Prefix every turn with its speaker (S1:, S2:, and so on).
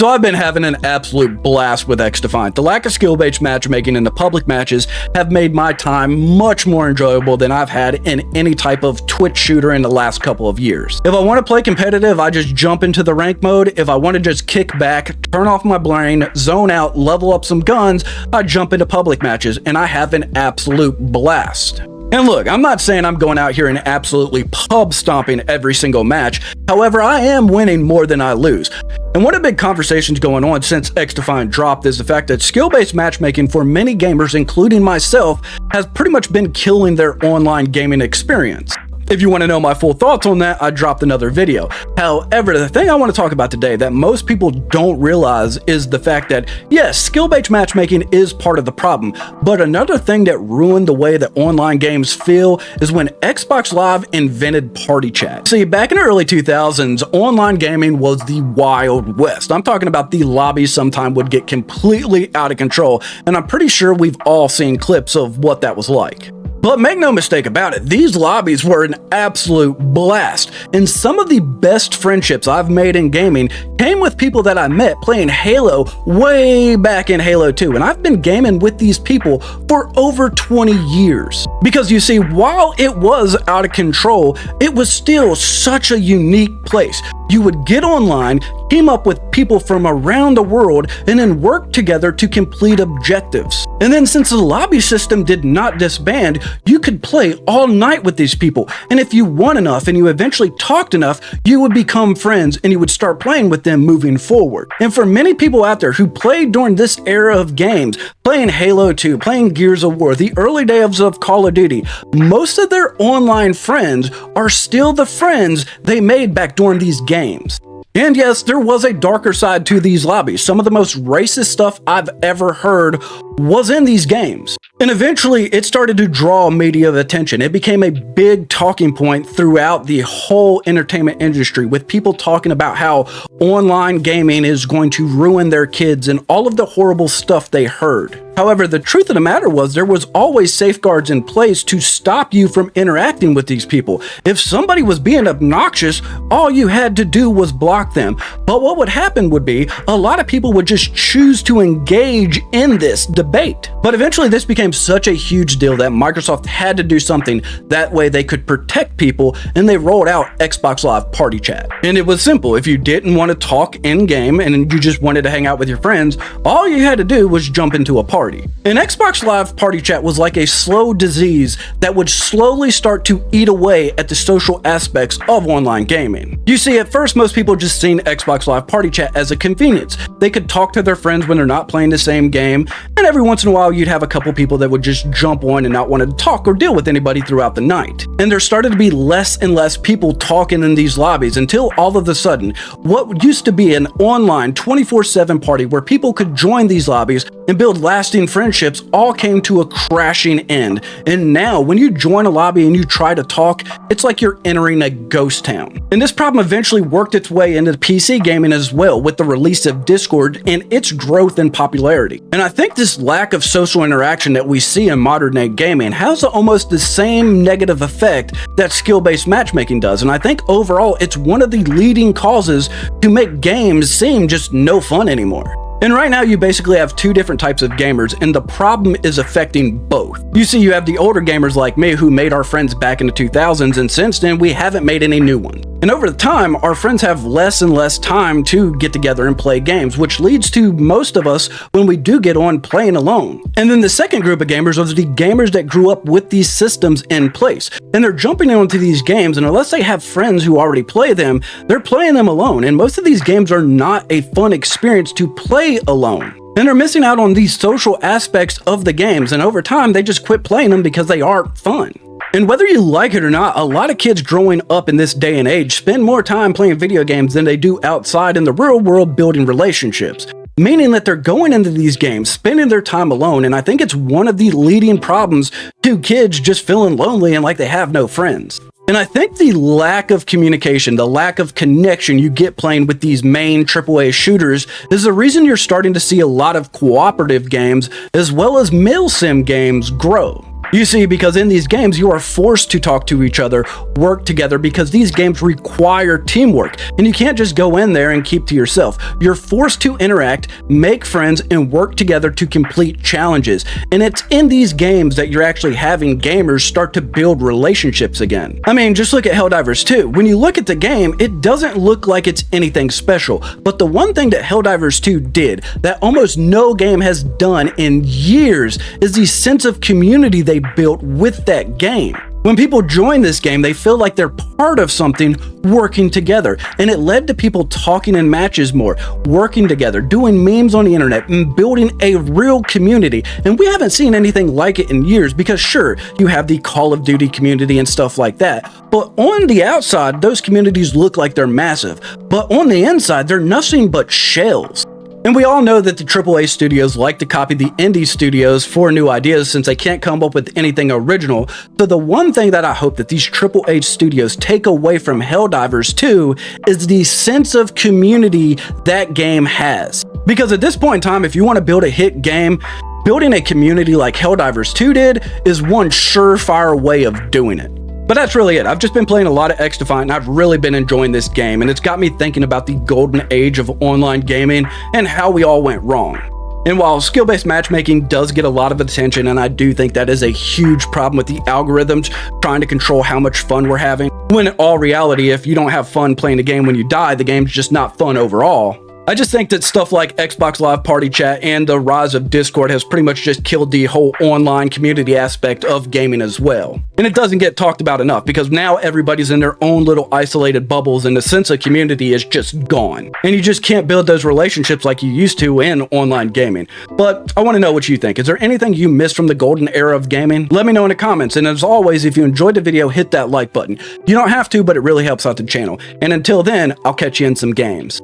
S1: So I've been having an absolute blast with xDefiant. The lack of skill-based matchmaking in the public matches have made my time much more enjoyable than I've had in any type of Twitch shooter in the last couple of years. If I want to play competitive, I just jump into the rank mode. If I want to just kick back, turn off my brain, zone out, level up some guns, I jump into public matches and I have an absolute blast. And look, I'm not saying I'm going out here and absolutely pub stomping every single match. However, I am winning more than I lose. And one of the big conversations going on since xDefiant dropped is the fact that skill-based matchmaking for many gamers, including myself, has pretty much been killing their online gaming experience. If you want to know my full thoughts on that, I dropped another video. However, the thing I want to talk about today that most people don't realize is the fact that, yes, skill-based matchmaking is part of the problem, but another thing that ruined the way that online games feel is when Xbox Live invented party chat. See, back in the early 2000s, online gaming was the Wild West. I'm talking about the lobbies sometimes would get completely out of control, and I'm pretty sure we've all seen clips of what that was like. But make no mistake about it, these lobbies were an absolute blast, and some of the best friendships I've made in gaming came with people that I met playing Halo way back in Halo 2, and I've been gaming with these people for over 20 years. Because you see, while it was out of control, it was still such a unique place. You would get online, team up with people from around the world, and then work together to complete objectives. And then since the lobby system did not disband, you could play all night with these people. And if you won enough and you eventually talked enough, you would become friends and you would start playing with them moving forward. And for many people out there who played during this era of games, playing Halo 2, playing Gears of War, the early days of Call of Duty, most of their online friends are still the friends they made back during these games. And yes, there was a darker side to these lobbies. Some of the most racist stuff I've ever heard was in these games. And eventually it started to draw media attention. It became a big talking point throughout the whole entertainment industry, with people talking about how online gaming is going to ruin their kids and all of the horrible stuff they heard. However, the truth of the matter was there was always safeguards in place to stop you from interacting with these people. If somebody was being obnoxious, all you had to do was block them. But what would happen would be a lot of people would just choose to engage in this debate. But eventually this became such a huge deal that Microsoft had to do something that way they could protect people, and they rolled out Xbox Live Party Chat. And it was simple. If you didn't want to talk in-game and you just wanted to hang out with your friends, all you had to do was jump into a party. And Xbox Live Party Chat was like a slow disease that would slowly start to eat away at the social aspects of online gaming. You see, at first most people just seen Xbox Live Party Chat as a convenience. They could talk to their friends when they're not playing the same game, and every once in a while you'd have a couple people that would just jump on and not want to talk or deal with anybody throughout the night. And there started to be less and less people talking in these lobbies until all of a sudden, what used to be an online 24/7 party where people could join these lobbies and build lasting friendships all came to a crashing end. And now when you join a lobby and you try to talk, it's like you're entering a ghost town. And this problem eventually worked its way into PC gaming as well, with the release of Discord and its growth in popularity. And I think this lack of social interaction that we see in modern day gaming has almost the same negative effect that skill-based matchmaking does. And I think overall it's one of the leading causes to make games seem just no fun anymore. And right now you basically have two different types of gamers, and the problem is affecting both. You see, you have the older gamers like me who made our friends back in the 2000s, and since then we haven't made any new ones. And over the time, our friends have less and less time to get together and play games, which leads to most of us, when we do get on, playing alone. And then the second group of gamers are the gamers that grew up with these systems in place. And they're jumping onto these games, and unless they have friends who already play them, they're playing them alone. And most of these games are not a fun experience to play alone. And they're missing out on these social aspects of the games, and over time they just quit playing them because they aren't fun. And whether you like it or not, a lot of kids growing up in this day and age spend more time playing video games than they do outside in the real world building relationships. Meaning that they're going into these games, spending their time alone, and I think it's one of the leading problems to kids just feeling lonely and like they have no friends. And I think the lack of communication, the lack of connection you get playing with these main AAA shooters is the reason you're starting to see a lot of cooperative games as well as mil sim games grow. You see, because in these games, you are forced to talk to each other, work together, because these games require teamwork, and you can't just go in there and keep to yourself. You're forced to interact, make friends, and work together to complete challenges. And it's in these games that you're actually having gamers start to build relationships again. I mean, just look at Helldivers 2. When you look at the game, it doesn't look like it's anything special, but the one thing that Helldivers 2 did that almost no game has done in years is the sense of community they built with that game. When people join this game, they feel like they're part of something working together, and it led to people talking in matches more, working together, doing memes on the internet, and building a real community. And we haven't seen anything like it in years, because sure, you have the Call of Duty community and stuff like that, but on the outside, those communities look like they're massive, but on the inside, they're nothing but shells. And we all know that the AAA studios like to copy the indie studios for new ideas since they can't come up with anything original. So the one thing that I hope that these AAA studios take away from Helldivers 2 is the sense of community that game has. Because at this point in time, if you want to build a hit game, building a community like Helldivers 2 did is one surefire way of doing it. But that's really it. I've just been playing a lot of xDefiant and I've really been enjoying this game, and it's got me thinking about the golden age of online gaming and how we all went wrong. And while skill-based matchmaking does get a lot of attention, and I do think that is a huge problem with the algorithms trying to control how much fun we're having, when in all reality, if you don't have fun playing the game when you die, the game's just not fun overall. I just think that stuff like Xbox Live Party Chat and the rise of Discord has pretty much just killed the whole online community aspect of gaming as well. And it doesn't get talked about enough because now everybody's in their own little isolated bubbles and the sense of community is just gone. And you just can't build those relationships like you used to in online gaming. But I want to know what you think. Is there anything you missed from the golden era of gaming? Let me know in the comments. And as always, if you enjoyed the video, hit that like button. You don't have to, but it really helps out the channel. And until then, I'll catch you in some games.